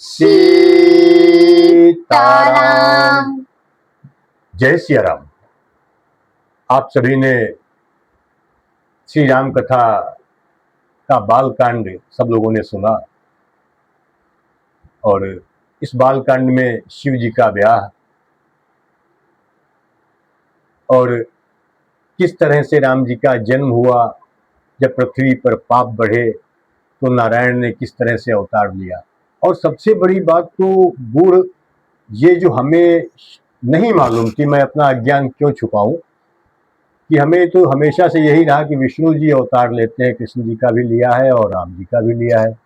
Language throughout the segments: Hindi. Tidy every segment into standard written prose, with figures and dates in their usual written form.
सीताराम। जय सिया राम। आप सभी ने श्री राम कथा का बाल कांड सब लोगों ने सुना और इस बाल कांड में शिव जी का ब्याह और किस तरह से राम जी का जन्म हुआ। जब पृथ्वी पर पाप बढ़े तो नारायण ने किस तरह से अवतार लिया। और सबसे बड़ी बात तो गुड़ ये जो हमें नहीं मालूम थी, मैं अपना अज्ञान क्यों छुपाऊं, कि हमें तो हमेशा से यही रहा कि विष्णु जी अवतार लेते हैं, कृष्ण जी का भी लिया है और राम जी का भी लिया है।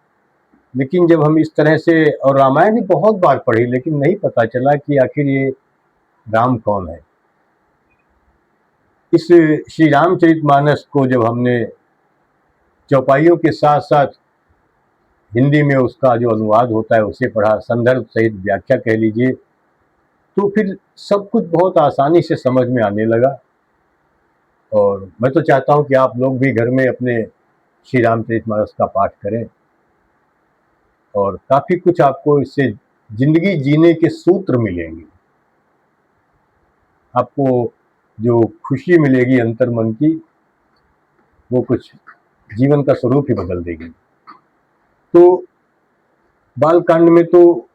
लेकिन जब हम इस तरह से, और रामायण भी बहुत बार पढ़ी लेकिन नहीं पता चला कि आखिर ये राम कौन है। इस श्री रामचरितमानस को जब हमने चौपाइयों के साथ साथ हिंदी में उसका जो अनुवाद होता है उसे पढ़ा, संदर्भ सहित व्याख्या कह लीजिए, तो फिर सब कुछ बहुत आसानी से समझ में आने लगा। और मैं तो चाहता हूं कि आप लोग भी घर में अपने श्री रामचरितमानस का पाठ करें और काफी कुछ आपको इससे जिंदगी जीने के सूत्र मिलेंगे। आपको जो खुशी मिलेगी अंतर मन की, वो कुछ जीवन का स्वरूप ही बदल देगी। तो बालकांड में तो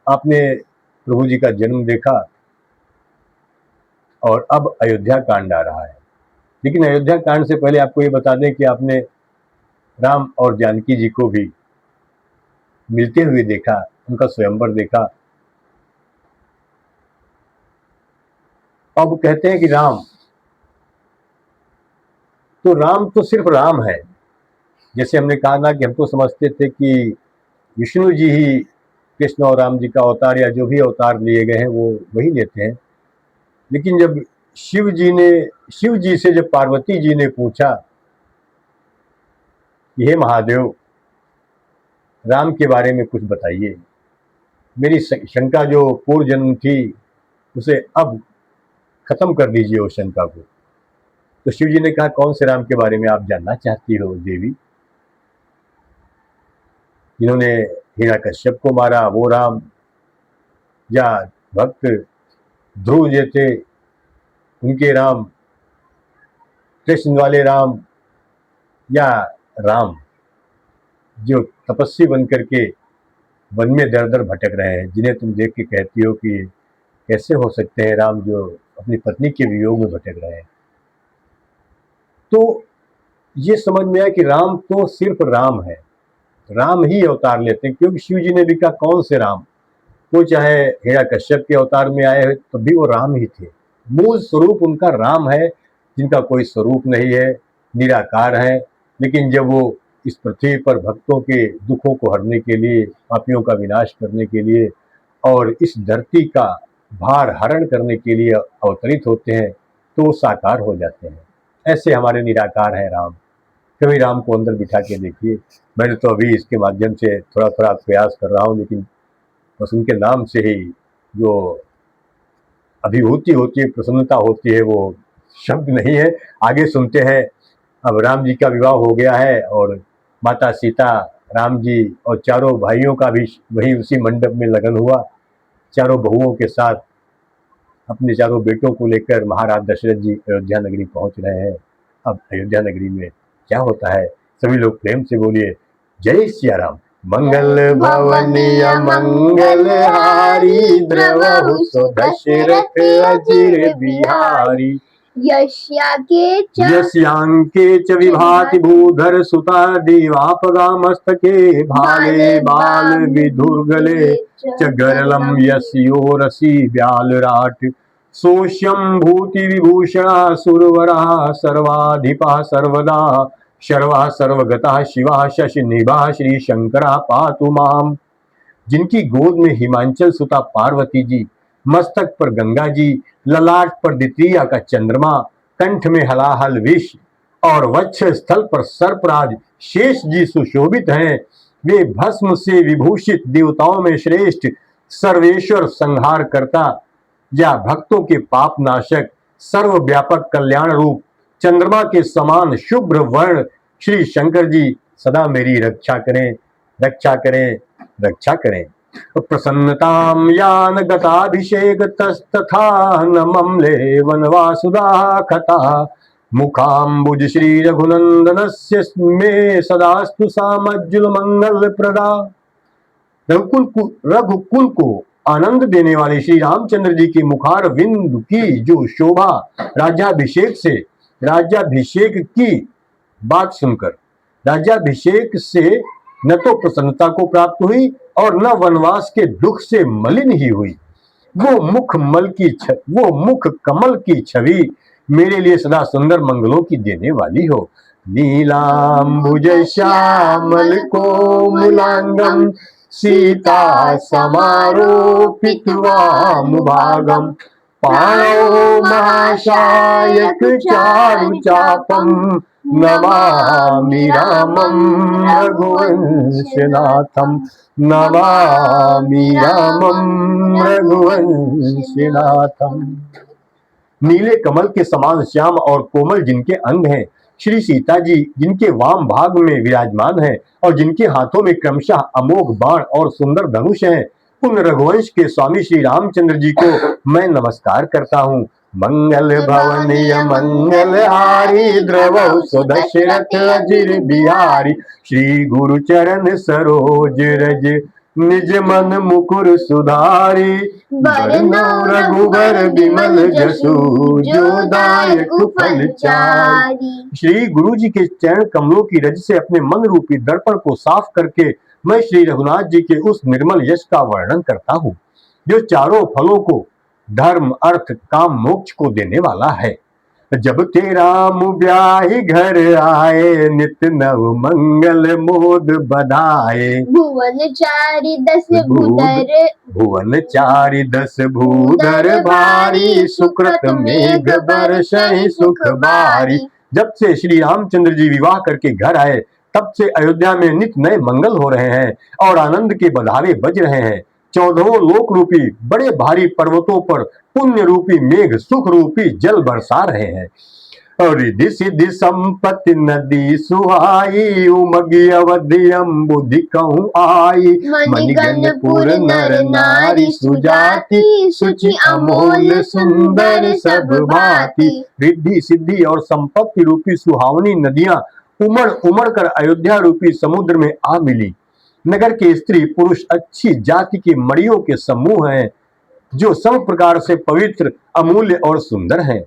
आपने प्रभु जी का जन्म देखा और अब अयोध्या कांड आ रहा है। लेकिन अयोध्या कांड से पहले आपको ये बता दें कि आपने राम और जानकी जी को भी मिलते हुए देखा, उनका स्वयंवर देखा। अब कहते हैं कि राम तो सिर्फ राम है। जैसे हमने कहा ना कि हम तो समझते थे कि विष्णु जी ही कृष्ण और राम जी का अवतार या जो भी अवतार लिए गए हैं वो वही लेते हैं। लेकिन जब शिव जी से जब पार्वती जी ने पूछा कि हे महादेव, राम के बारे में कुछ बताइए, मेरी शंका जो पूर्व जन्म थी उसे अब खत्म कर दीजिए उस शंका को। तो शिव जी ने कहा, कौन से राम के बारे में आप जानना चाहती हो देवी? जिन्होंने हिरण्यकश्यप को मारा वो राम, या भक्त ध्रुव जी थे उनके राम, कृष्ण वाले राम, या राम जो तपस्वी बन करके वन में दर दर भटक रहे हैं, जिन्हें तुम देख के कहती हो कि कैसे हो सकते हैं राम जो अपनी पत्नी के वियोग में भटक रहे हैं। तो ये समझ में आया कि राम तो सिर्फ राम है, राम ही अवतार लेते हैं। क्योंकि शिव जी ने भी कहा कौन से राम, वो चाहे हिरण्यकश्यप के अवतार में आए तो भी वो राम ही थे। मूल स्वरूप उनका राम है, जिनका कोई स्वरूप नहीं है, निराकार है। लेकिन जब वो इस पृथ्वी पर भक्तों के दुखों को हरने के लिए, पापियों का विनाश करने के लिए और इस धरती का भार हरण करने के लिए अवतरित होते हैं तो वो साकार हो जाते हैं। ऐसे हमारे निराकार हैं राम। कभी राम को अंदर बिठा के देखिए। मैंने तो अभी इसके माध्यम से थोड़ा थोड़ा प्रयास कर रहा हूँ, लेकिन बस उनके नाम से ही जो अभिभूति होती है, प्रसन्नता होती है, वो शब्द नहीं है। आगे सुनते हैं। अब राम जी का विवाह हो गया है और माता सीता, राम जी और चारों भाइयों का भी वही उसी मंडप में लगन हुआ। चारों बहुओं के साथ अपने चारों बेटों को लेकर महाराज दशरथ जी अयोध्या नगरी पहुंच रहे हैं। अब अयोध्या नगरी में क्या होता है, सभी लोग प्रेम से बोलिए जय सिया राम। मंगल भवनीय मंगल हारी, द्रवहु सो दशरथ अजिर बिहारी। यस्यांके च विभाति भूधर सुता, दीवापगा मस्तके भाले बाल विधुर्गले च गरलम यस्योरसी व्यालराट। सोष्यम भूति विभूषणा सुरवरा, सर्वाधिपा सर्वदा, शर्वा सर्वगता शिवा, शशि निभा श्री शंकरा पातु माम। जिनकी गोद में हिमांचल सुता पार्वती जी, मस्तक पर गंगा जी, ललाट पर द्वितीया का चंद्रमा, कंठ में हलाहल विष और वक्ष स्थल पर सर्पराज शेष जी सुशोभित हैं। वे भस्म से विभूषित देवताओं में श्रेष्ठ, सर्वेश्वर संहार करता या भक्तों के पाप नाशक, सर्वव्यापक कल्याण रूप चंद्रमा के समान शुभ्र वर्ण श्री शंकर जी सदा मेरी रक्षा करें, रक्षा करें। रक्षा करें। प्रसन्नतां यान गताभिषेक तस्तथा न ममले वनवासुदा कथा मुखाम्बुज श्री रघुनंदनस्य मे सदास्तु सामज्जुल मंगल प्रदा। रघुकुल को आनंद देने वाले श्री रामचंद्र जी की मुखार विंद की जो शोभा राज्याभिषेक की बात सुनकर राज्याभिषेक से न तो प्रसन्नता को प्राप्त हुई और न वनवास के दुख से मलिन ही हुई। वो मुख कमल की छवि मेरे लिए सदा सुंदर मंगलों की देने वाली हो। नीलांबुज श्यामल कोमलांगम सीता समारोपित वामभागम पाणौ महाशायक चारु चापम नमामि रामं रघुवंशनाथम नमामि रामं रघुवंशनाथम। नीले कमल के समान श्याम और कोमल जिनके अंग हैं, श्री सीता जी जिनके वाम भाग में विराजमान है और जिनके हाथों में क्रमशः अमोघ बाण और सुंदर धनुष हैं, उन रघुवंश के स्वामी श्री रामचंद्र जी को मैं नमस्कार करता हूँ। मंगल भवनीय मंगलहारी द्रवौ सुदशरथ अजिर बिहारी श्री गुरु चरण सरोज रज निज मन मुकुर सुधारी बरनौ रघुबर बिमल जसु जो दायक फल चारी। श्री गुरु जी के चरण कमलों की रज से अपने मन रूपी दर्पण को साफ करके मैं श्री रघुनाथ जी के उस निर्मल यश का वर्णन करता हूँ जो चारों फलों को धर्म अर्थ काम मोक्ष को देने वाला है। जब तेरा ब्याही घर आए नित नव मंगल मोद बधाए भुवन चारि दस भूधर भारी सुकृत मेघ बरसहि सुख बारी। जब से श्री रामचंद्र जी विवाह करके घर आए तब से अयोध्या में नित नए मंगल हो रहे हैं और आनंद के बधावे बज रहे हैं। 14 लोक रूपी बड़े भारी पर्वतों पर पुण्य रूपी मेघ सुख रूपी जल बरसा रहे हैं और रिद्धि सिद्धि संपत्ति नदी सुहाई उमगी अवधि अम्बुधि कहूँ आई मणिगणपुर नर नारी सुजाति सुचि अमोल सुंदर सब भांति। रिद्धि सिद्धि और संपत्ति रूपी सुहावनी नदियां उमड़ उमड़ कर अयोध्या रूपी समुद्र में आ मिली। नगर के स्त्री पुरुष अच्छी जाति की मड़ियों के समूह हैं जो सब प्रकार से पवित्र अमूल्य और सुंदर हैं।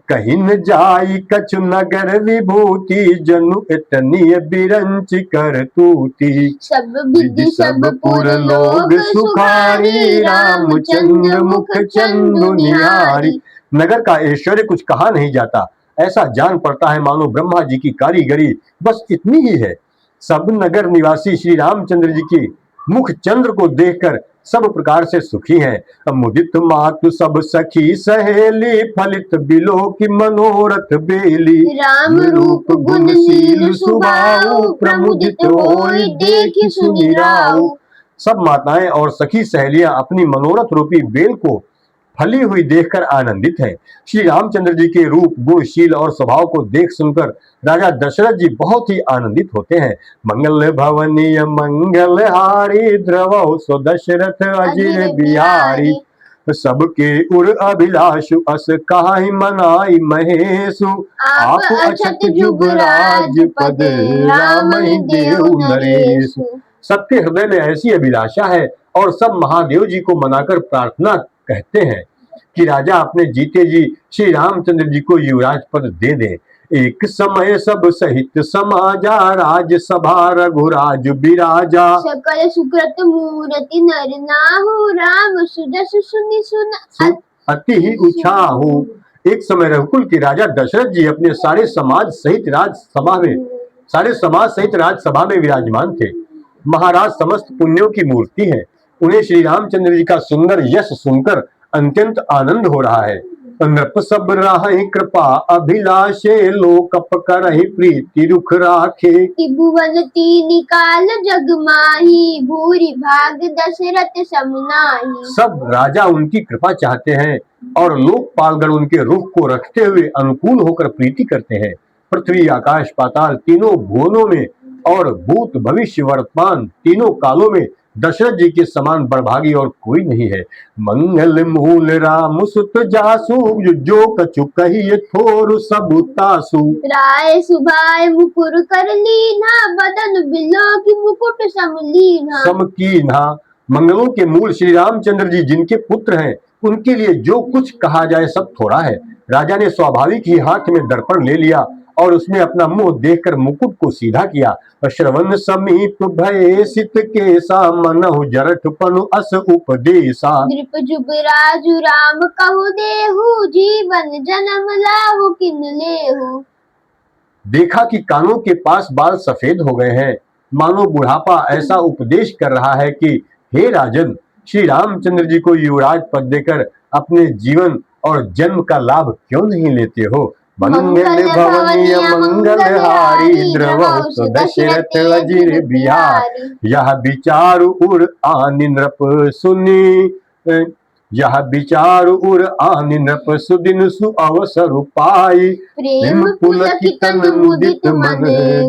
कहीं न जाई कछु नगर विभूति जनु इतनी बिरंच कर तूती सब विधि सब पुर लोग सुखारी रामचंद्र मुख चंदु निहारी। नगर का ऐश्वर्य कुछ कहा नहीं जाता, ऐसा जान पड़ता है मानो ब्रह्मा जी की कारीगरी बस इतनी ही है। सब नगर निवासी श्री रामचंद्र जी की मुख चंद्र को देखकर सब प्रकार से सुखी हैं। मुदित मातु सब सखी सहेली फलित बिलो की मनोरथ बेली राम रूप गुणशील सुभाऊ प्रमुदित होई देखि सुनि राऊ। सब माताएं और सखी सहेलियां अपनी मनोरथ रूपी बेल को फली हुई देखकर आनंदित है। श्री रामचंद्र जी के रूप गुणशील और स्वभाव को देख सुनकर राजा दशरथ जी बहुत ही आनंदित होते हैं। मंगल भवनीय मंगलहारी द्रवौ सुदशरथ अजिर बिहारी सबके उर अभिलाषु अस काहि मनाई महेशु आप अछत जुगराज पद राम ही देव नरेशु। सबके हृदय में ऐसी अभिलाषा है और सब महादेव जी को मनाकर प्रार्थना कहते हैं कि राजा अपने जीते जी श्री रामचंद्र जी को युवराज पद दे दे। एक समय सब सहित समाजा राज सभा रघुराज बिराजा सकल सुकृत मूर्ति नर नाहु राम सुजस सुनि सुन अति ही उछाहु। एक समय रघुकुल के राजा दशरथ जी अपने सारे समाज सहित राजसभा में विराजमान थे। महाराज समस्त पुण्यों की मूर्ति है। उन्हें श्री रामचंद्र जी का सुंदर यश सुनकर अत्यंत आनंद हो रहा है। नृप सब राहि कृपा अभिलाषे लोक करहि प्रीति रुख राखे भुवन तीन काल जग माही भूरि भाग दशरथ सम नाहि। सब राजा उनकी कृपा चाहते हैं और लोकपालगण उनके रुख को रखते हुए अनुकूल होकर प्रीति करते हैं। पृथ्वी आकाश पाताल तीनों भुवनों में और भूत भविष्य वर्तमान तीनों कालों में दशरथ जी के समान बड़भागी और कोई नहीं है। मंगल मूल राम सुत जासु, जो कछु कहिए थोर सब तासु। राय सुभाय मुकुर कर लीना, बदन बिलो की मुकुट सम लीना। सम कीन्हा, मंगलों के मूल श्री रामचंद्र जी जिनके पुत्र हैं, उनके लिए जो कुछ कहा जाए सब थोड़ा है। राजा ने स्वाभाविक ही हाथ में दर्पण ले लिया और उसमें अपना मुंह देखकर मुकुट को सीधा किया। श्रवण समीप भय सित के मनहु जरठ पनु अस उपदेशा। नृप जुगराजु राम कहु देहु, जीवन जन्म लाहु किन लेहु। देखा कि कानों के पास बाल सफेद हो गए हैं, मानो बुढ़ापा ऐसा उपदेश कर रहा है कि हे राजन, श्री रामचंद्र जी को युवराज पद देकर अपने जीवन और जन्म का लाभ क्यों नहीं लेते हो। मंगल भवनीय मंगलहारी, द्रवहु सो दशरथ अजिर बिहारी। यह विचार उर आनि नृप सुनी, यह विचार उर आनि नृप सुदिन सु अवसर पाई। प्रेम पुलकितन मुदित मन,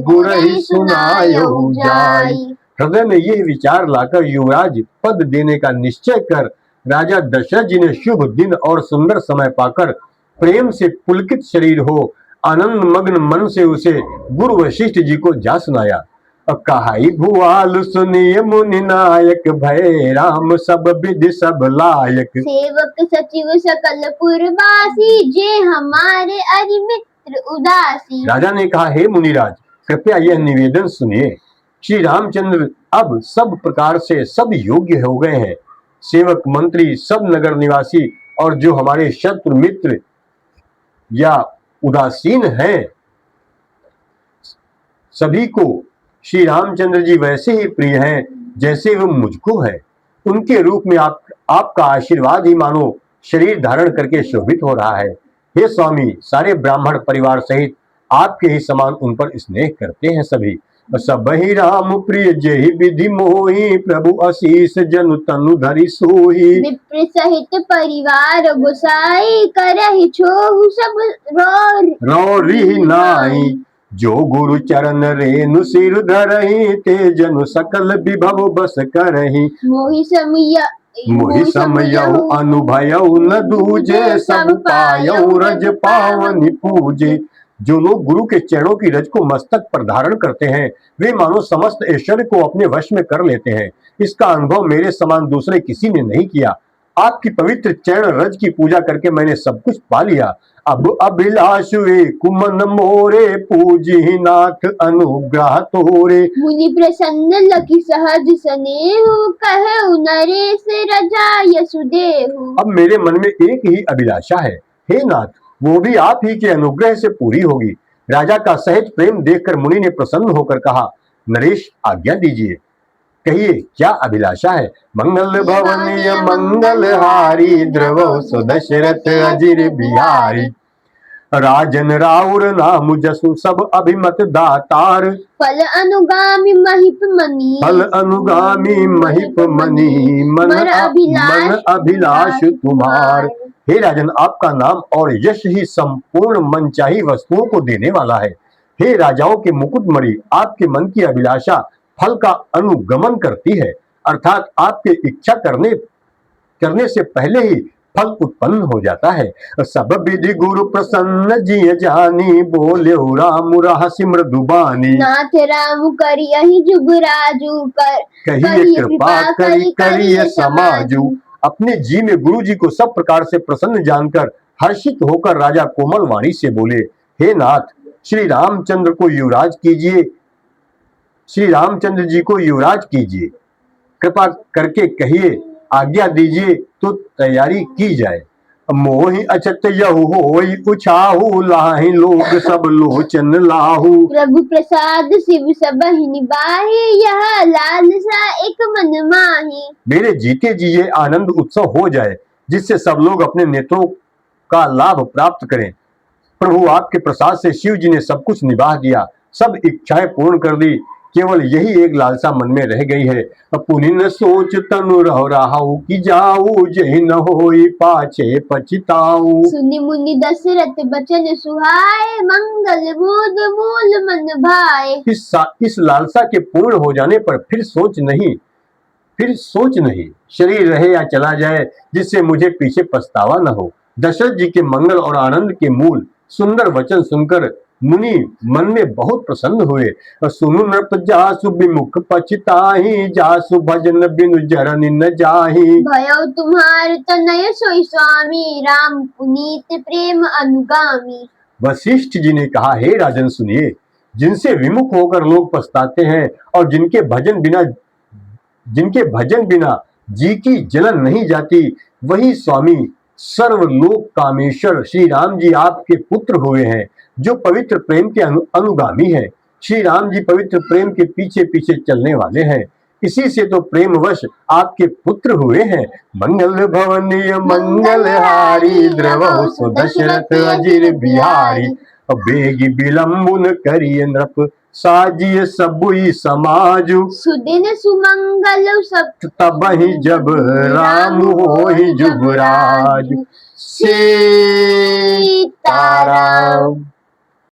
गुरहि सुनायहु जाई। हृदय में ये विचार लाकर युवराज पद देने का निश्चय कर राजा दशरथ जी ने शुभ दिन और सुंदर समय पाकर प्रेम से पुलकित शरीर हो आनंद मग्न मन से उसे गुरु वशिष्ठ जी को जा सुनाया। कहाई भुआल सुनिय मुनि नायक, भय राम सब विधि सब लायक। सेवक सचिव सकल पुरवासी, जे हमारे अरि मित्र उदासी। राजा ने कहा, हे मुनिराज, कृपया यह निवेदन सुनिए। श्री रामचंद्र अब सब प्रकार से सब योग्य हो गए हैं। सेवक मंत्री सब नगर निवासी और जो हमारे शत्रु मित्र या उदासीन हैं, सभी को श्री रामचंद्र जी वैसे ही प्रिय हैं जैसे वो मुझको है। उनके रूप में आपका आशीर्वाद ही मानो शरीर धारण करके शोभित हो रहा है। हे स्वामी, सारे ब्राह्मण परिवार सहित आपके ही समान उन पर स्नेह करते हैं सभी। सब ही राम प्रिय जेहि विधि मोहि, प्रभु आशीष जनु तनु धरि सोहि। विप्र सहित परिवार गोसाई, करहि छोहु सब रौरि नाई। जो गुरु चरण रेनु सिर धरहि, ते जनु सकल विभव बस करहि। मोहि समयहु अनुभयहु न दूजे, सब पायहु रज पावनि पूजे। जो लोग गुरु के चरणों की रज को मस्तक पर धारण करते हैं, वे मानो समस्त ऐश्वर्य को अपने वश में कर लेते हैं। इसका अनुभव मेरे समान दूसरे किसी ने नहीं किया। आपकी पवित्र चरण रज की पूजा करके मैंने सब कुछ पा लिया। अब अभिलाष वे कुमन मोरे, पूजी नाथ अनुग्रह तोरे। मुनि प्रसन्न लखि सहज स्नेहु, कहु नरेश रजा यसुदेहु। अब मेरे मन में एक ही अभिलाषा है, हे नाथ, वो भी आप ही के अनुग्रह से पूरी होगी। राजा का सहज प्रेम देखकर मुनि ने प्रसन्न होकर कहा, नरेश, आज्ञा दीजिए, कहिए क्या अभिलाषा है। मंगल भवनीय मंगलहारी, द्रवहु सो दशरथ अजिर बिहारी। राजन राउर नाम जसु, सब अभिमत दातार। फल अनुगामी महिप मनी, फल अनुगामी महिप मनी, मन अभिलाष तुम्हार। हे राजन, आपका नाम और यश ही संपूर्ण मनचाही वस्तुओं को देने वाला है। हे राजाओं के मुकुटमणि, आपके मन की अभिलाषा फल का अनुगमन करती है, अर्थात आपके इच्छा करने से पहले ही फल उत्पन्न हो जाता है। सब विधि गुरु प्रसन्न जिय जानी, बोले राम रहसि मृदुबानी। नाथ राम करियहि जुगराजु, कहिए कृपा करिए समाजु। अपने जी में गुरु जी को सब प्रकार से प्रसन्न जानकर हर्षित होकर राजा कोमल वाणी से बोले, हे नाथ, श्री रामचंद्र को युवराज कीजिए, श्री रामचंद्र जी को युवराज कीजिए। कृपा करके कहिए, आज्ञा दीजिए तो तैयारी की जाए। मोहि अचत यहु होई उछाहु, लाहि लोग सब लोचन लाहु। प्रभु प्रसाद शिव सबहि निबाहि, यह लालसा एक मन माही। मेरे जीते जी ये आनंद उत्सव हो जाए, जिससे सब लोग अपने नेत्रों का लाभ प्राप्त करें। प्रभु आपके प्रसाद से शिव जी ने सब कुछ निभा दिया, सब इच्छाएं पूर्ण कर दी। केवल यही एक लालसा मन में रह गई है। पुनिन सोच तनु रहो राहु, कि जाऊ जहि न होई पाछे पछताऊ। सुनि मुनि दशरथ बचन सुहाए, मंगल बोध मूल मन भाए। इस लालसा के पूर्ण हो जाने पर फिर सोच नहीं फिर सोच नहीं, शरीर रहे या चला जाए, जिससे मुझे पीछे पछतावा न हो। दशरथ जी के मंगल और आनंद के मूल सुंदर वचन सुनकर मुनि मन में बहुत प्रसन्न हुए। और सुनु नृप जासु विमुख पछताहि, जासु भजन बिनु जरनि न जाहि। भयो तुम्हार तनय सोई स्वामी, राम पुनीत प्रेम अनुगामी। वशिष्ठ जी ने कहा, हे राजन सुनिए, जिनसे विमुख होकर लोग पछताते हैं और जिनके भजन बिना जी की जलन नहीं जाती, वही स्वामी सर्वलोक कामेश्वर श्री राम जी आपके पुत्र हुए हैं, जो पवित्र प्रेम के अनुगामी हैं। श्री राम जी पवित्र प्रेम के पीछे पीछे चलने वाले हैं, इसी से तो प्रेमवश आपके पुत्र हुए हैं। मंगल भवनीय मंगलहारी, द्रवहु सो दशरथ अजिर बिहारी। बेगी विलंबुन करिय नृप, साजिय सबुई समाजु। सुदिन सुमंगल सब तबहि जब राम होहि जुगराज। सीताराम।